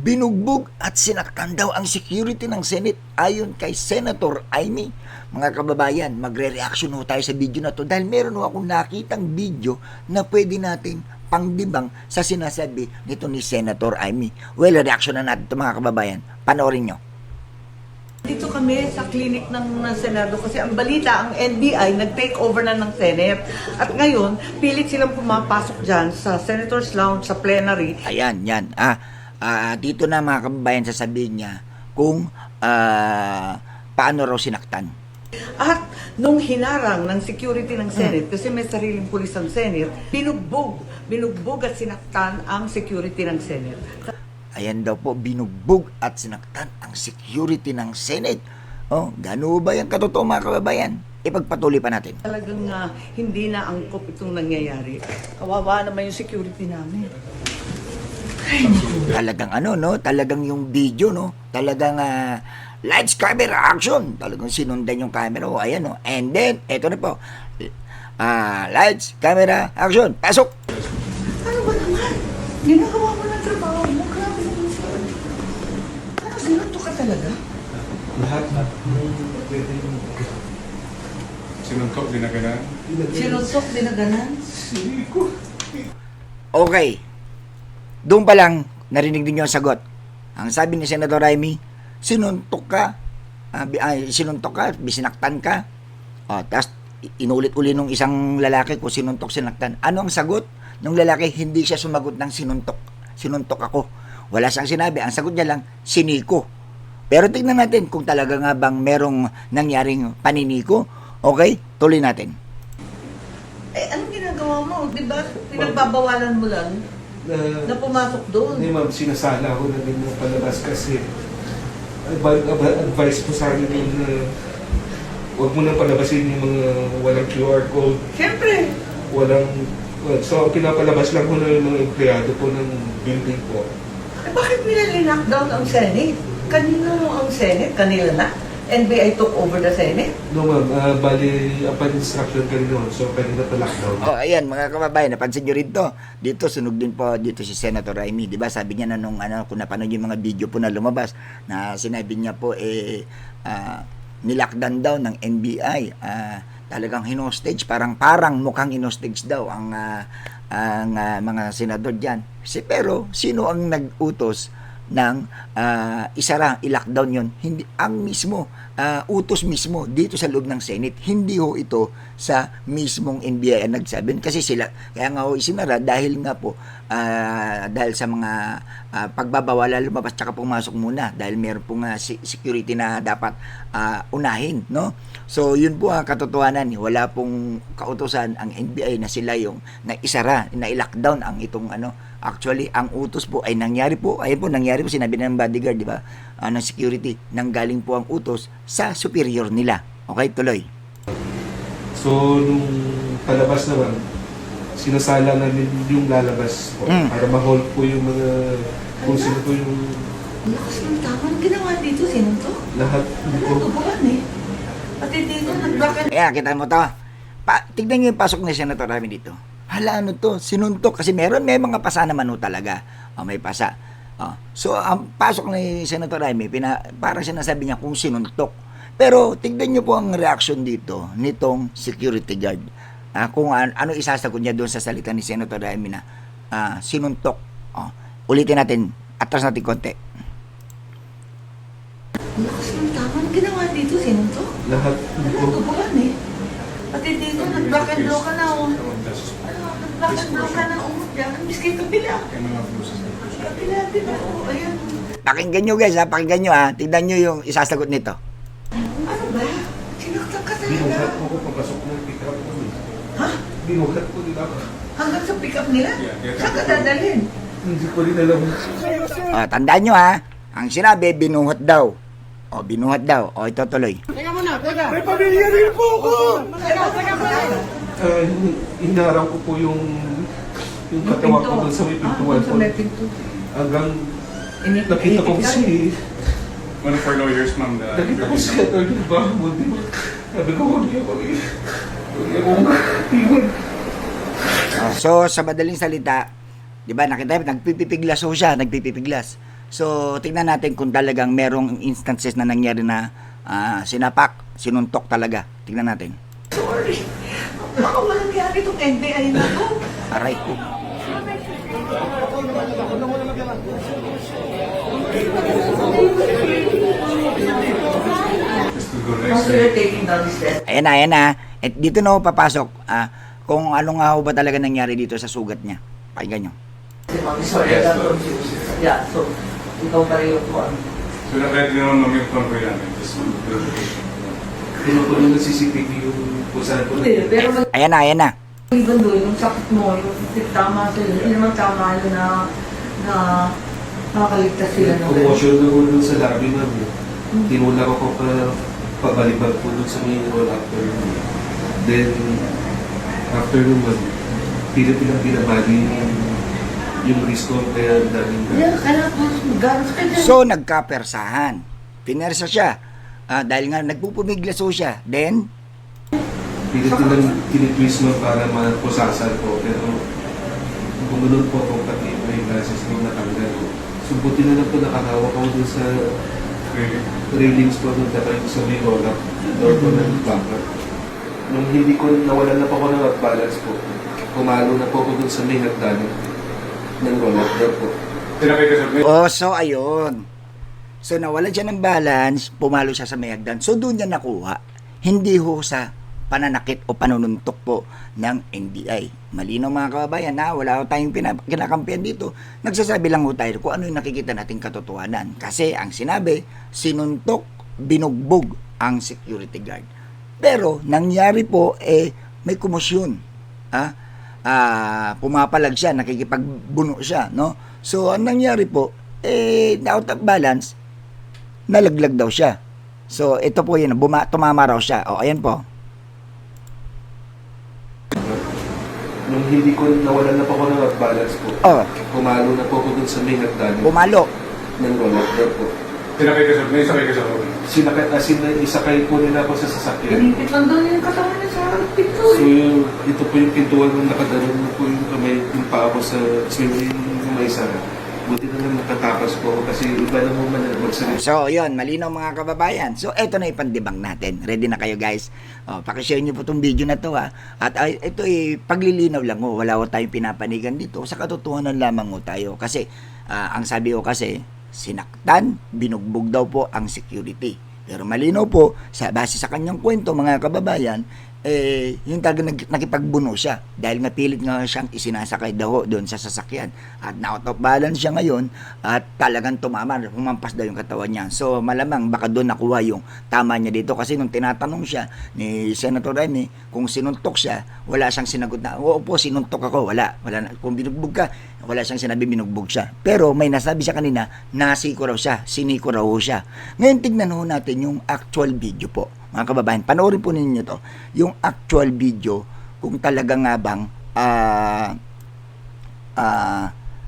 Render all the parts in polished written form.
Binugbog at sinaktan daw ang security ng Senate ayon kay Senator Amy. Mga kababayan, magre-reaction ho tayo sa video na to dahil meron ho akong nakitang video na pwede natin pangdibang sa sinasabi nito ni Senator Amy. Well, reaction na natin ito mga kababayan. Panoorin nyo. Dito kami sa clinic ng Senado kasi ang balita, ang NBI nag-take over na ng Senate. At ngayon, pilit silang pumapasok dyan sa Senator's Lounge, sa plenary. Ayan, yan. Dito na mga kababayan sasabihin niya kung paano raw sinaktan. At nung hinarang ng security ng Senate, kasi may sariling pulis ang Senate, binugbog at sinaktan ang security ng Senate. Ayan daw po, binugbog at sinaktan ang security ng Senate. Oh, gano'n ba yan katotoo mga kababayan? Ipagpatuloy pa natin. Talagang hindi na angkop itong nangyayari. Kawawa naman yung security namin. Talagang talagang yung video, talagang lights, camera, action. Talagang sinundan yung camera, ayan, and then, eto na po, lights, camera, action, pasok! Ano ba naman? Ginagawa mo ng trabaho mo. Grabe naman siya. Ano, sinunto ka talaga? Lahat pwede yung sinuntok, dinaganan. Sinuntok, dinaganan? Hindi ko. Okay. Doon pa lang, narinig din yung sagot. Ang sabi ni Senator Amy, sinuntok ka, bisinaktan ka. Tapos inulit-uli nung isang lalaki kung sinuntok, sinaktan. Ano ang sagot? Nung lalaki, hindi siya sumagot ng sinuntok. Sinuntok ako. Wala siyang sinabi. Ang sagot niya lang, siniko. Pero tingnan natin kung talaga nga bang merong nangyaring paniniko. Okay? Tuloy natin. Anong ginagawa mo? Di ba pinagbabawalan mo lang na pumasok doon? Hindi ma'am, sinasala ko na din yung palabas kasi advice ko sa akin yung huwag mo nang palabasin yung mga walang QR code. Siyempre. So, pinapalabas lang ko na yung mga empleyado po ng building po. Bakit nila linakdown ang Senate? Kanino ang Senate? Kanila na? NBI took over the Senate? No ma'am, bali, upon instruction ka rin noon, so pwede na pa-lockdown. Ayan mga kababayan, napansin nyo rin to. Dito, sunog din po dito si Senator Amy. Diba? Sabi niya na nung kung napanood yung mga video po na lumabas, na sinabi niya po, nilockdown daw ng NBI. Talagang hinostage, parang mukhang hinostage daw ang mga senador dyan. Pero, sino ang nag-utos ng isara, i-lockdown yon? Hindi, ang mismo, utos mismo dito sa loob ng Senate. Hindi ho ito sa mismong NBI ang nagsabi. Kasi sila, kaya nga ho isinara dahil nga po, dahil sa mga pagbabawala lumabas tsaka pumasok muna. Dahil meron pong security na dapat unahin, no? So, yun po ang katotohanan. Wala pong kautosan ang NBI na sila yung naisara, na i-lockdown ang itong Actually, ang utos po ay nangyari po, sinabi ng bodyguard, di ba? Ng security, nanggaling po ang utos sa superior nila. Okay, tuloy. So, nung palabas naman, sinasala namin yung lalabas po para ma-hold po yung mga, kung sino po yung... Lakas ng tama. Ang ginawa dito, sinuntok? Lahat po. Tubukan eh. Pati dito, nag-bracket. Kaya, kita mo to. Tignan nyo yung pasok ni Senator Rami dito. Hala, sinuntok. Kasi may mga pasa naman talaga. May pasa. So, ang pasok ni Senator Rami, parang sinasabi niya kung sinuntok. Pero, tignan nyo po ang reaction dito nitong security guard. Kung ano isasagot niya doon sa salita ni Senator Rami na sinuntok. Ulitin natin. Atras natin konti. Lakas ng tama. Ang ginawa dito, sinuntok? Lahat po. Tubukan eh. Pati dito, nag-bracket blow ka na nag-bracket blow ka na diyan. Miski kapila. Kapila, di ba? Ayan. Pakinggan nyo guys, pakinggan nyo Tignan nyo yung isasagot nito. Ano ba? Sinaktan ka Binuhat talaga? po ko papasok ng pick-up ko. Ha? Binuhat po nila ako. Hanggang sa pick-up nila? Saan ka dadalhin? Hindi ko rin alam. Tandaan nyo ang sinabi, binuhat daw. Binuhat daw. Ito tuloy. May pamilya rin po ako! Hinarang ko po yung katawan ko doon sa may pintuan po. Hanggang nakita ko si... One of our lawyers, ma'am, Nakita ko si Atty. Bahmod. Sabi ko, huwag niya kami. Huwag niya kong iwan. So, sa madaling salita, di ba, nakita nagpipipiglas ho siya, nagpipipiglas. So, tingnan natin kung talagang merong instances na nangyari na sinapak, sinuntok talaga. Tingnan natin. Sorry. Baka mangyari itong NBI na to. Aray ko. Just to go next After you're taking down this desk. Ayan na. At dito na ako papasok kung ano nga ho ba talaga nangyari dito sa sugat niya. Pakinggan nyo. Sorry, Yes, I got Lord. confused. Yeah, so, ikaw pa rin yung one. So nakita naman namin yung convoy namin. Just verification. Pinupuno ng CCTV yung kung saan po. Hindi, pero Ayan na. even though yung sakit mo, yung tama sa'yo, hindi naman tama yun na nakakaligtas sila ng Commotion na po dun sa lobby namin. Tinulak ako pabalibag po dun sa main hall after. Then, after naman, pilang binabali yung risk ko kaya daming Yeah, kailangan po, gano'n sa kanya. So, nagkapersahan. Pinersa siya. Dahil nga nagpupumiglas ho siya. Then, pilit nilang tinitwist mo para mapusasan ko. Pero, gumanon po ako pati may glasses nung natanggal ko. So, buti na lang po nakahawak ako dun sa railings po nung tatay ko sa may roll-up. Door ko ng backup. Nung hindi ko, nawalan na po ako ng balance po. Pumalo na po ako dun sa may hagdanan ng roll-up door po. Tinakay ka sa may... so ayun. So, nawalan siya ng balance, pumalo siya sa may hagdan. So, doon niya nakuha. Hindi ho sa pananakit o panununtok po ng NBI. Malinaw mga kababayan na wala ho tayong kinakampihan dito. Nagsasabi lang ho tayo kung ano yung nakikita nating katotohanan. Kasi ang sinabi, sinuntok, binugbog ang security guard. Pero nangyari po may komosyon. Pumapalag siya, nakikipagbuno siya, no? So ang nangyari po out of balance, nalaglag daw siya. So ito po yun, tumama raw siya. O ayan po. Nung hindi ko, nawalan na po ako ng balance po. Pumalo na po ako dun sa may hagdanan Pumalo. ng roll-up door po. Tinakay ka sa may sakay ka sa loob. Isakay po nila ako sa sasakyan. Pinipit lang doon yung katawan niya sa pito So, ito po yung pintuan nung nakadalan na po yung kamay, yung paa ko sa may sara. Buti na lang nakatakas po ako kasi iba na mo man magsalita. So, yun, malinaw mga kababayan. So, eto na ipandibang natin. Ready na kayo, guys? Pakishare nyo po itong video na to, ha? At ito paglilinaw lang, wala ko tayong pinapanigan dito. Sa katotohanan lamang ho tayo. Kasi, ang sabi ko kasi, sinaktan, binugbog daw po ang security. Pero malinaw po, base sa kanyang kwento, mga kababayan, yung talaga nakipagbuno siya dahil nga pilit nga siyang isinasakay daw doon sa sasakyan at na-out of balance siya ngayon at talagang humampas daw yung katawan niya. So malamang baka doon nakuha yung tama niya dito kasi nung tinatanong siya ni Senator Remy kung sinuntok siya, wala siyang sinagot na oo po sinuntok ako, wala kung binugbog ka, wala siyang sinabi binugbog siya. Pero may nasabi siya kanina, nasiko raw siya, siniko raw siya. Ngayon tignan ho natin yung actual video po. Mga kababayan, panoorin po ninyo to. Yung actual video, kung talaga nga bang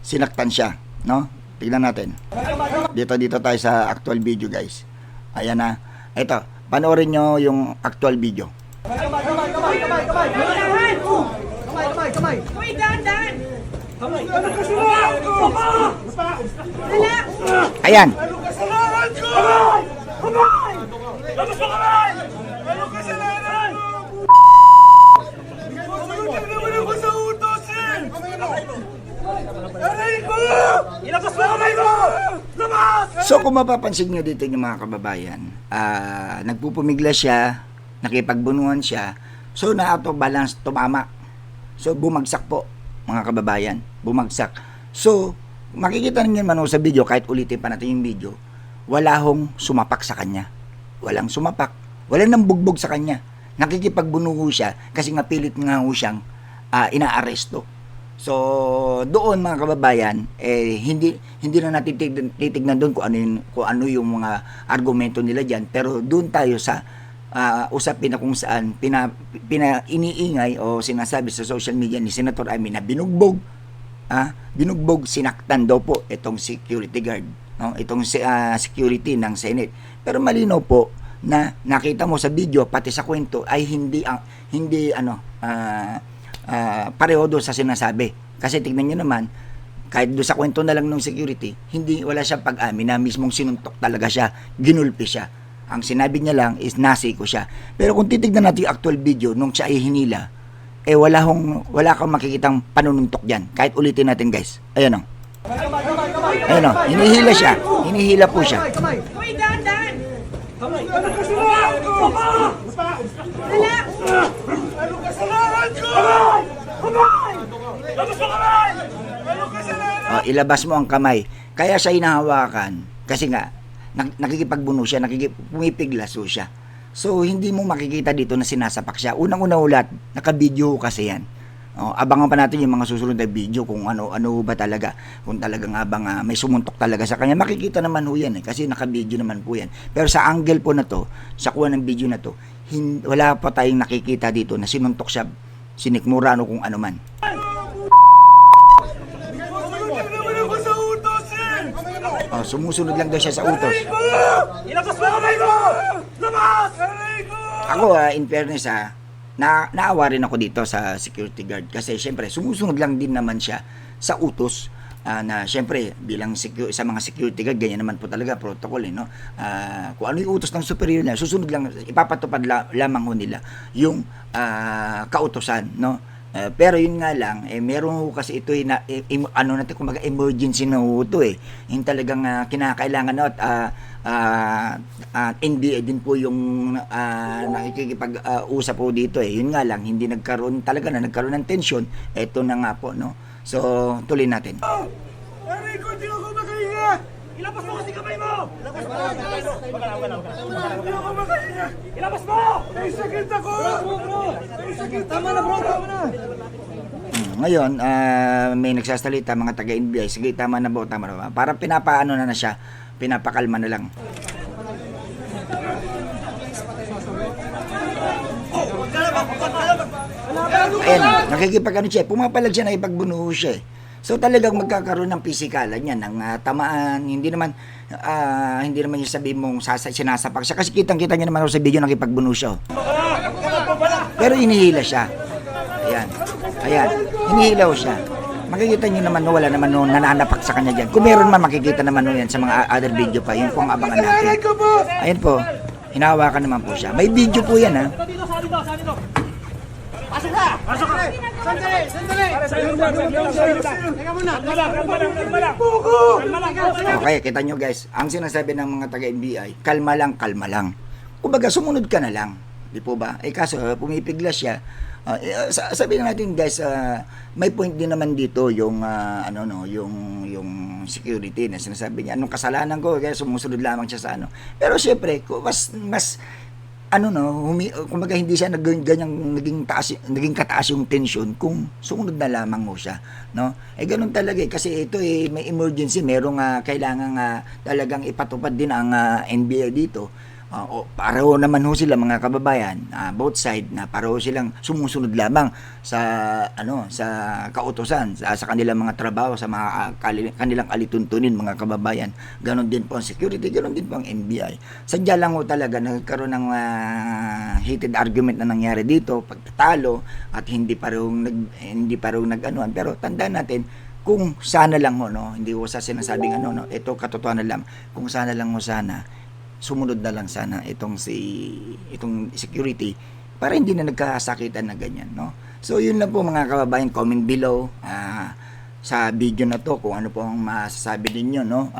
sinaktan siya. No? Tignan natin. Dito tayo sa actual video, guys. Ayan na. Ito, panoorin nyo yung actual video. Kamay! Uy, dahan! Ayan. So kung mapapansin nyo dito yung mga kababayan, nagpupumigla siya, nakipagbunuan siya, so na out of balance, tumama. So bumagsak po mga kababayan, bumagsak. So makikita ninyo man sa video, kahit ulitin pa natin yung video, wala hong sumapak sa kanya. Walang sumapak, walang nang bugbog sa kanya. Nakikipagbunuho siya kasi nga pilit nga ho siyang inaaresto. So, doon mga kababayan, hindi na natin titignan doon kung ano yung mga argumento nila diyan, pero doon tayo sa usapin na kung saan iniingay o sinasabi sa social media ni Senator Amy na binugbog, sinaktan daw po itong security guard, no? Itong security ng Senate. Pero malinaw po na nakita mo sa video pati sa kwento ay hindi pareho doon sa sinasabi. Kasi tignan nyo naman, kahit doon sa kwento na lang ng security, wala siyang pag-amin na mismong sinuntok talaga siya, ginulpi siya. Ang sinabi niya lang is nasi ko siya. Pero kung titignan natin yung actual video nung siya ay hinila, wala kang makikitang panununtok diyan. Kahit ulitin natin, guys. Ayan o. Ayan o, hinihila siya. Hinihila po siya. Uy, dahan! Ilabas mo ang kamay. Kaya siya hinahawakan. Kasi nga, nakikipagbuno siya, pumipiglaso siya. So, hindi mo makikita dito na sinasapak siya. Unang-una ulat, naka-video kasi yan. Abangan pa natin yung mga susunod na video kung ano ba talaga. Kung talagang may sumuntok talaga sa kanya. Makikita naman ho yan kasi naka-video naman po yan. Pero sa angle po na to, sa kuha ng video na to, wala pa tayong nakikita dito na sinuntok siya, sinikmura o kung ano man. Sumusunod lang daw siya sa utos. Ilabas mo kamay mo! Labas! Ako, in fairness naawa rin ako dito sa security guard kasi syempre sumusunod lang din naman siya sa utos na syempre bilang sa mga security guard ganyan naman po talaga protocol no. Kung ano yung utos ng superior niya susunod lang, ipapatupad lamang ho nila yung kautosan no. Pero yun nga lang meron ho kasi ito ano natin kumbaga emergency na ho ito yung talagang kinakailangan at NBA din po yung nakikipag-usap po dito yun nga lang hindi nagkaroon ng tension. Ito na nga po no. So tuloy natin. Aray ko, di ako makahinga! Ilabas mo kasi kamay mo! Ilabas mo! Di ako makahinga! Ilabas mo! May sakit ako! May sakit! Tama na bro! Tama na! Ngayon, may nagsasalita mga taga-NBI. Sige, tama na ba? Para pinapaano na siya, pinapakalma na lang. Ayan, nakikipag-ano siya. Pumapalag siya na ipagbunuho siya. So talagang magkakaroon ng pisikalan niya, ng tamaan. Hindi naman yung sabihin mong sinasapak siya. Kasi kitang-kita niya naman sa video nakipagbunuho siya. Pero inihila siya. Ayan, hinihilaw siya. Makikita niyo naman wala naman nananapak sa kanya dyan. Kung meron man makikita naman yan sa mga other video pa. Yun po ang abangan natin. Ayan po, hinahawakan naman po siya. May video po yan ha. Pasok ka! Pasok ka! Sandali! Teka muna! Kalma lang! Okay, kita nyo guys, ang sinasabi ng mga taga-NBI, kalma lang. Kumbaga, sumunod ka na lang. Di po ba? Kaso, pumipiglas siya. Sabihin natin guys, may point din naman dito yung yung security na sinasabi niya anong kasalanan ko kaya sumusunod lamang siya sa ano. Pero syempre, mas kumbaga hindi siya naging kataas yung tension kung sumunod na lamang mo siya, no? Ganun talaga kasi ito may emergency, merong kailangan talagang ipatupad din ang NBI dito. Pareho naman ho sila mga kababayan, both side na pareho silang sumusunod lamang sa sa kautusan sa kanilang mga trabaho, sa mga kanilang alituntunin mga kababayan. Ganon din po ang security, ganon din po ang NBI. Sadya lang ho talaga nagkaroon ng heated argument na nangyari dito, pagtatalo at hindi pareho nag-anuan. Pero tandaan natin kung sana lang ho hindi ko sa sinasabing ito katotohanan lang. Kung sana lang ho sumunod na lang sana itong security para hindi na nagkasakitan na ganyan, no? So yun lang po mga kababayan, comment below sa video na to kung ano po ang masasabi ninyo, no?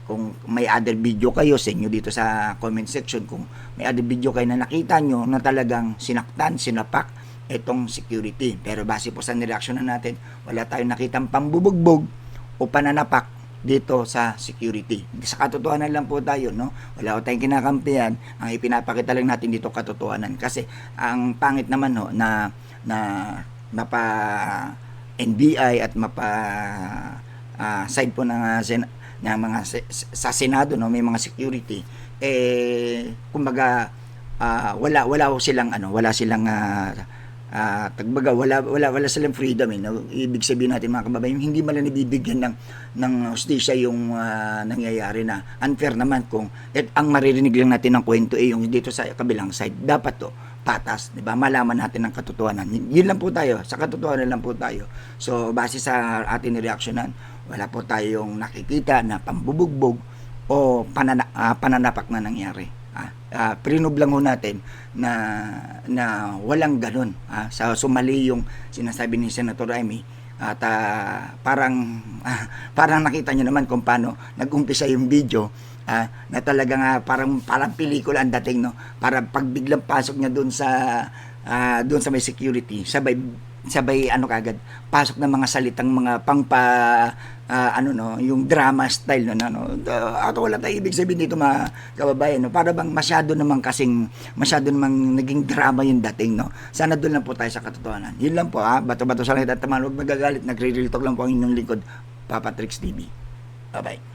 Kung may other video kayo sa inyo dito sa comment section, kung may other video kayo na nakita nyo na talagang sinapak itong security. Pero base po sa nireaksyon na natin, wala tayong nakitang pambubugbog o pananapak dito sa security. Sa katotohanan lang po tayo, no? Wala ko tayong kinakampihan. Ang ipinapakita lang natin dito katotohanan. Kasi ang pangit naman na mapa NBI at mapa side po ng mga sa Senado, no? May mga security. Kumbaga wala silang wala silang freedom no? Ibig sabihin natin mga kababayan, hindi man lang nabibigyan ng hustisya yung nangyayari na unfair naman kung ang maririnig lang natin ng kwento yung dito sa kabilang side. Dapat patas, 'di ba? Malaman natin ang katotohanan. Yun lang po tayo, sa katotohanan lang po tayo. So base sa ating reaksyonan, wala po tayong nakikita na pambubugbog o pananapak na nangyari. Prinob lang ho natin na walang ganun. Sa sumali yung sinasabi ni Senator Amy at parang nakita niyo naman kung paano nag-umpisa yung video na talagang parang pelikula ang dating, no, para pag biglang pasok niya doon sa may security, sabay ano kagad pasok ng mga salitang mga yung drama style at wala tayong ibig sabihin dito mga kababayan, no, para bang masyado namang naging drama yung dating, no. Sana doon lang po tayo sa katotohanan. Yun lang po, bato-bato sa langit at tamaan, huwag magagalit, nagre-real talk lang po ang inyong lingkod, Papa Trix TV. Bye bye.